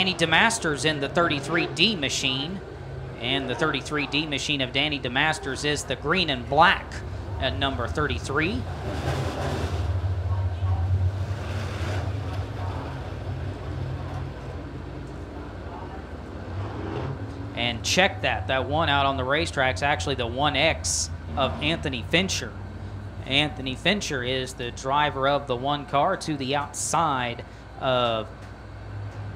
Danny DeMasters in the 33D machine. And the 33D machine of Danny DeMasters is the green and black at number 33. And check that. That one out on the racetrack is actually the 1X of Anthony Fincher. Anthony Fincher is the driver of the one car to the outside of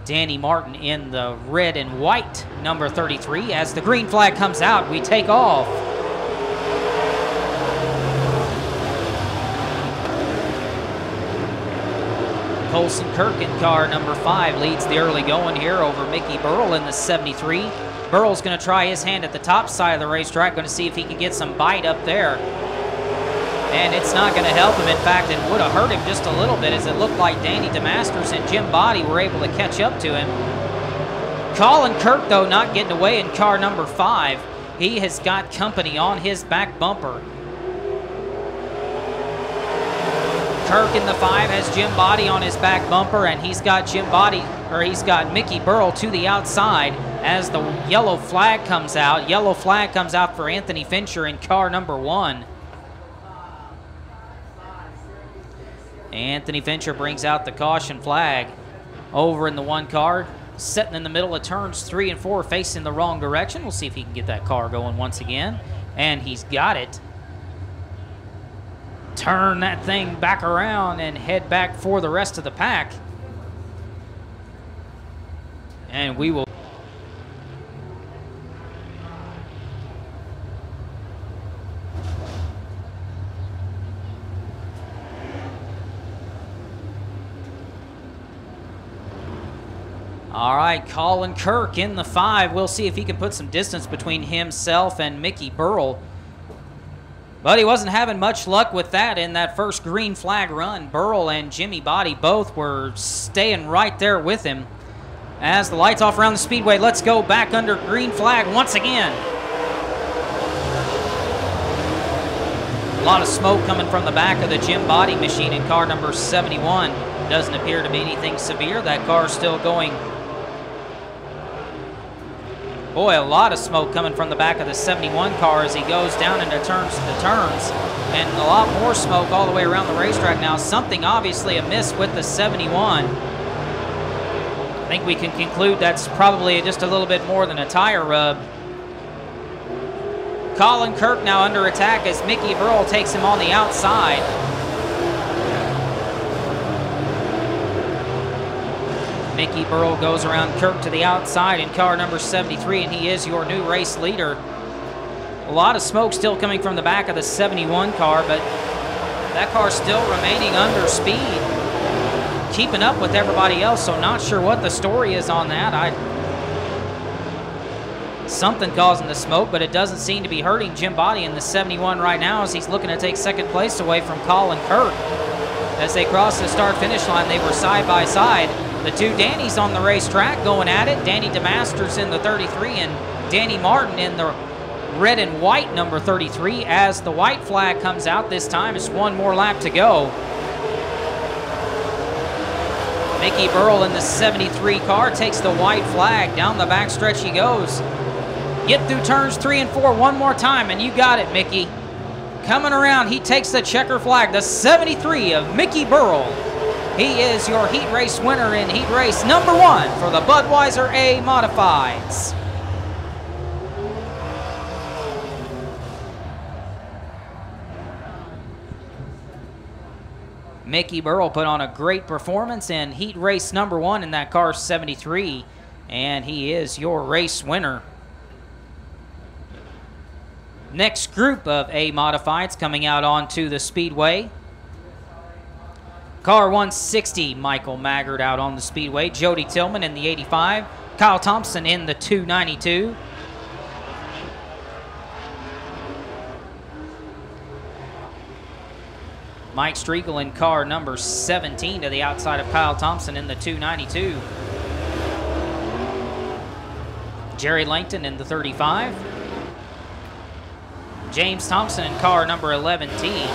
Danny Martin in the red and white number 33. As the green flag comes out, we take off. Colson Kirk in car number 5 leads the early going here over Mickey Burrell in the 73. Burrell's going to try his hand at the top side of the racetrack, going to see if he can get some bite up there. And it's not going to help him. In fact, it would have hurt him just a little bit, as it looked like Danny DeMasters and Jim Body were able to catch up to him. Colin Kirk, though, not getting away in car number 5. He has got company on his back bumper. Kirk in the 5 has Jim Body on his back bumper, and he's got he's got Mickey Burrell to the outside as the yellow flag comes out. Yellow flag comes out for Anthony Fincher in car number 1. Anthony Fincher brings out the caution flag over in the one car, sitting in the middle of turns 3 and 4, facing the wrong direction. We'll see if he can get that car going once again, and he's got it. Turn that thing back around and head back for the rest of the pack. And we will... All right, Colin Kirk in the 5. We'll see if he can put some distance between himself and Mickey Burrell. But he wasn't having much luck with that in that first green flag run. Burrell and Jimmy Body both were staying right there with him. As the lights off around the speedway, let's go back under green flag once again. A lot of smoke coming from the back of the Jim Body machine in car number 71. Doesn't appear to be anything severe. That car's still going. Boy, a lot of smoke coming from the back of the 71 car as he goes down into turns to turns. And a lot more smoke all the way around the racetrack now. Something obviously amiss with the 71. I think we can conclude that's probably just a little bit more than a tire rub. Colin Kirk now under attack as Mickey Burrell takes him on the outside. Mickey Burrell goes around Kirk to the outside in car number 73, and he is your new race leader. A lot of smoke still coming from the back of the 71 car, but that car still remaining under speed, keeping up with everybody else, so not sure what the story is on that. Something causing the smoke, but it doesn't seem to be hurting Jim Body in the 71 right now, as he's looking to take second place away from Colin Kirk. As they cross the start-finish line, they were side by side. The two Dannys on the racetrack going at it. Danny DeMasters in the 33 and Danny Martin in the red and white number 33. As the white flag comes out this time, it's one more lap to go. Mickey Burrell in the 73 car takes the white flag. Down the backstretch he goes. Get through turns 3 and 4 one more time, and you got it, Mickey. Coming around, he takes the checker flag. The 73 of Mickey Burrell. He is your heat race winner in heat race number 1 for the Budweiser A Modifieds. Mickey Burrell put on a great performance in heat race number 1 in that car 73, and he is your race winner. Next group of A Modifieds coming out onto the speedway. Car 160, Michael Maggard out on the speedway. Jody Tillman in the 85. Kyle Thompson in the 292. Mike Striegel in car number 17 to the outside of Kyle Thompson in the 292. Jerry Langton in the 35. James Thompson in car number 11T.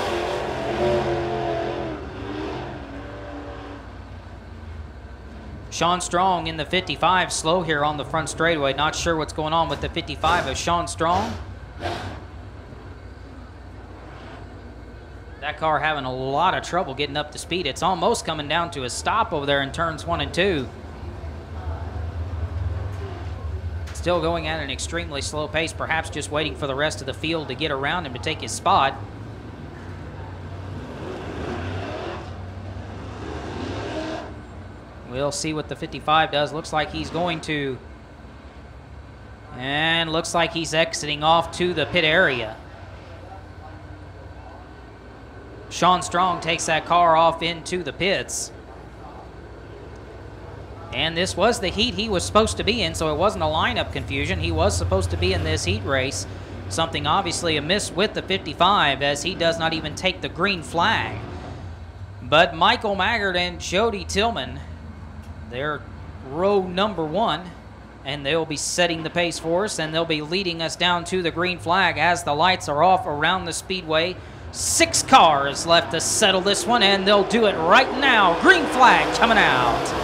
Sean Strong in the 55, slow here on the front straightaway. Not sure what's going on with the 55 of Sean Strong. That car having a lot of trouble getting up to speed. It's almost coming down to a stop over there in turns 1 and 2. Still going at an extremely slow pace, perhaps just waiting for the rest of the field to get around him to take his spot. We'll see what the 55 does. Looks like he's going to, and looks like he's exiting off to the pit area. Sean Strong takes that car off into the pits. And this was the heat he was supposed to be in, so it wasn't a lineup confusion. He was supposed to be in this heat race. Something obviously amiss with the 55, as he does not even take the green flag. But Michael Maggard and Jody Tillman, they're row number 1, and they'll be setting the pace for us, and they'll be leading us down to the green flag as the lights are off around the speedway. 6 cars left to settle this one, and they'll do it right now. Green flag coming out.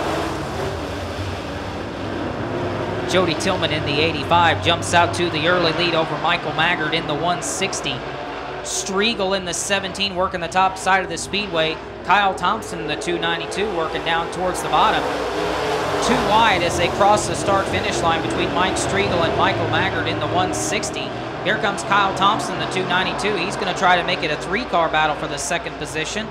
Jody Tillman in the 85 jumps out to the early lead over Michael Maggard in the 160. Striegel in the 17 working the top side of the speedway. Kyle Thompson in the 292 working down towards the bottom. Too wide as they cross the start-finish line between Mike Striegel and Michael Maggard in the 160. Here comes Kyle Thompson, the 292. He's going to try to make it a 3-car battle for the second position.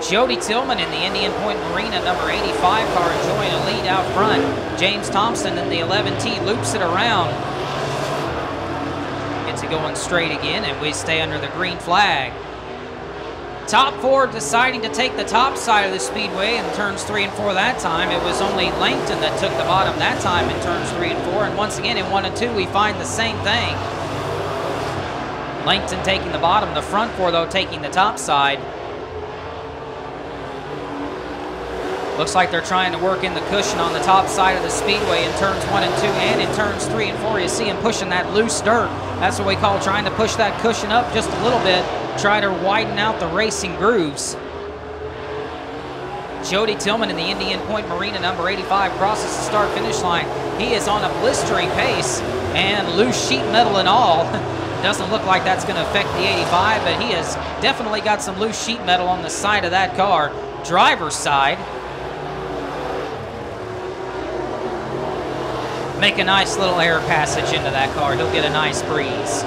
Jody Tillman in the Indian Point Marina number 85 car enjoying a lead out front. James Thompson in the 11T loops it around. Gets it going straight again, and we stay under the green flag. Top 4 deciding to take the top side of the speedway in turns 3 and 4 that time. It was only Langton that took the bottom that time in turns 3 and 4. And once again in 1 and 2 we find the same thing. Langton taking the bottom, the front 4 though taking the top side. Looks like they're trying to work in the cushion on the top side of the speedway in turns 1 and 2 and in turns 3 and 4. You see him pushing that loose dirt. That's what we call trying to push that cushion up just a little bit. Try to widen out the racing grooves. Jody Tillman in the Indian Point Marina number 85 crosses the start-finish line. He is on a blistering pace, and loose sheet metal and all. Doesn't look like that's going to affect the 85, but he has definitely got some loose sheet metal on the side of that car. Driver's side. Make a nice little air passage into that car. He'll get a nice breeze.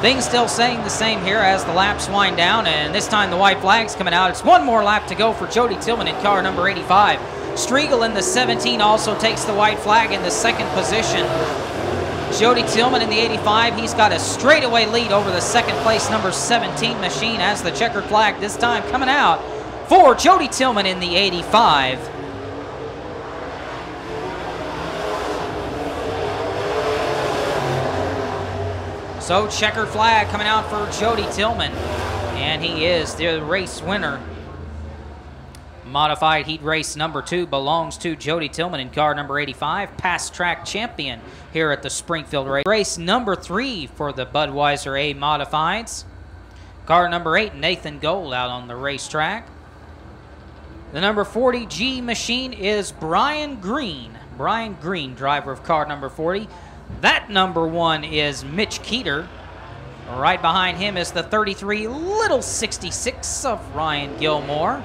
Things still staying the same here as the laps wind down, and this time the white flag's coming out. It's 1 more lap to go for Jody Tillman in car number 85. Striegel in the 17 also takes the white flag in the second position. Jody Tillman in the 85, he's got a straightaway lead over the second place number 17 machine as the checkered flag this time coming out for Jody Tillman in the 85. So checkered flag coming out for Jody Tillman, and he is the race winner. Modified heat race number 2 belongs to Jody Tillman in car number 85, past track champion here at the Springfield race. Race number 3 for the Budweiser A Modifieds. Car number 8, Nathan Gold out on the racetrack. The number 40 G machine is Brian Green. Brian Green, driver of car number 40. That number 1 is Mitch Keeter. Right behind him is the 33 Little 66 of Ryan Gilmore.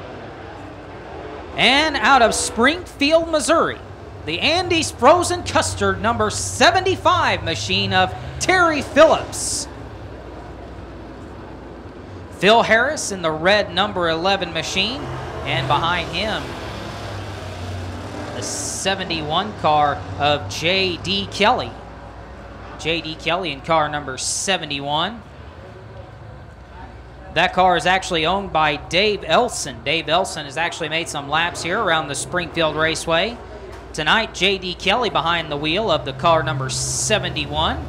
And out of Springfield, Missouri, the Andy's Frozen Custard number 75 machine of Terry Phillips. Phil Harris in the red number 11 machine, and behind him the 71 car of J.D. Kelly. J.D. Kelly in car number 71. That car is actually owned by Dave Elson. Dave Elson has actually made some laps here around the Springfield Raceway. Tonight, J.D. Kelly behind the wheel of the car number 71.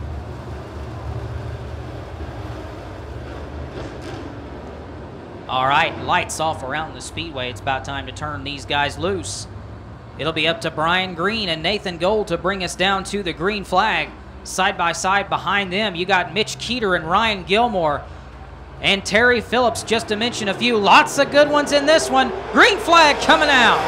All right, lights off around the speedway. It's about time to turn these guys loose. It'll be up to Brian Green and Nathan Gold to bring us down to the green flag. Side by side behind them, you got Mitch Keeter and Ryan Gilmore. and Terry Phillips, just to mention a few. Lots of good ones in this one. Green flag coming out.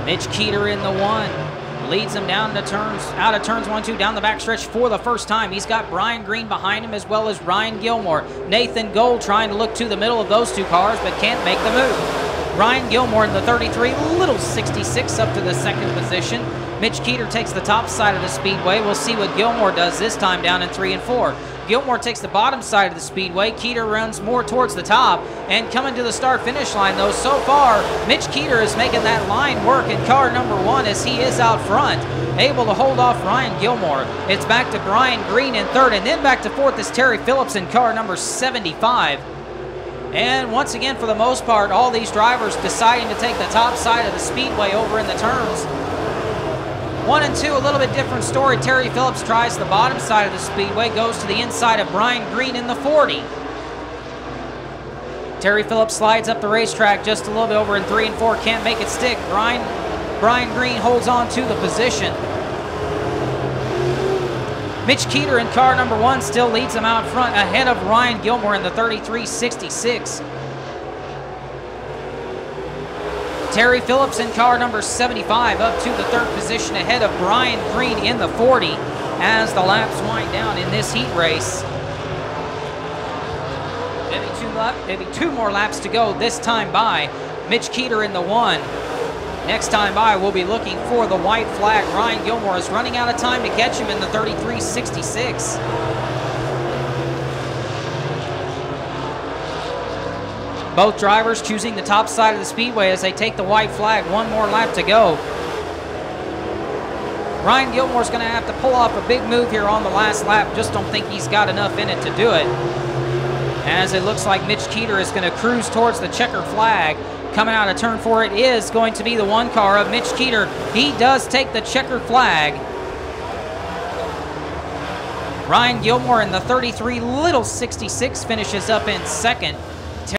Mitch Keeter in the 1. Leads him down to turns, out of turns 1, 2, down the backstretch for the first time. He's got Brian Green behind him as well as Ryan Gilmore. Nathan Gold trying to look to the middle of those two cars, but can't make the move. Ryan Gilmore in the 33, little 66 up to the second position. Mitch Keeter takes the top side of the speedway. We'll see what Gilmore does this time down in 3 and 4. Gilmore takes the bottom side of the speedway. Keeter runs more towards the top. And coming to the start-finish line, though, so far, Mitch Keeter is making that line work in car number 1 as he is out front, able to hold off Ryan Gilmore. It's back to Brian Green in 3rd, and then back to 4th is Terry Phillips in car number 75. And once again, for the most part, all these drivers deciding to take the top side of the speedway over in the turns. 1 and 2, a little bit different story. Terry Phillips tries the bottom side of the speedway, goes to the inside of Brian Green in the 40. Terry Phillips slides up the racetrack just a little bit over in 3 and 4, can't make it stick. Brian Green holds on to the position. Mitch Keeter in car number 1 still leads him out front, ahead of Ryan Gilmore in the 33.66. Terry Phillips in car number 75 up to the 3rd position, ahead of Brian Green in the 40 as the laps wind down in this heat race. Maybe two more laps to go this time by. Mitch Keeter in the 1. Next time by, we'll be looking for the white flag. Ryan Gilmore is running out of time to catch him in the 33.66. Both drivers choosing the top side of the speedway as they take the white flag. 1 more lap to go. Ryan Gilmore's going to have to pull off a big move here on the last lap. Just don't think he's got enough in it to do it, as it looks like Mitch Keeter is going to cruise towards the checkered flag. Coming out of turn 4, it is going to be the 1 car of Mitch Keeter. He does take the checkered flag. Ryan Gilmore in the 33, little 66, finishes up in 2nd.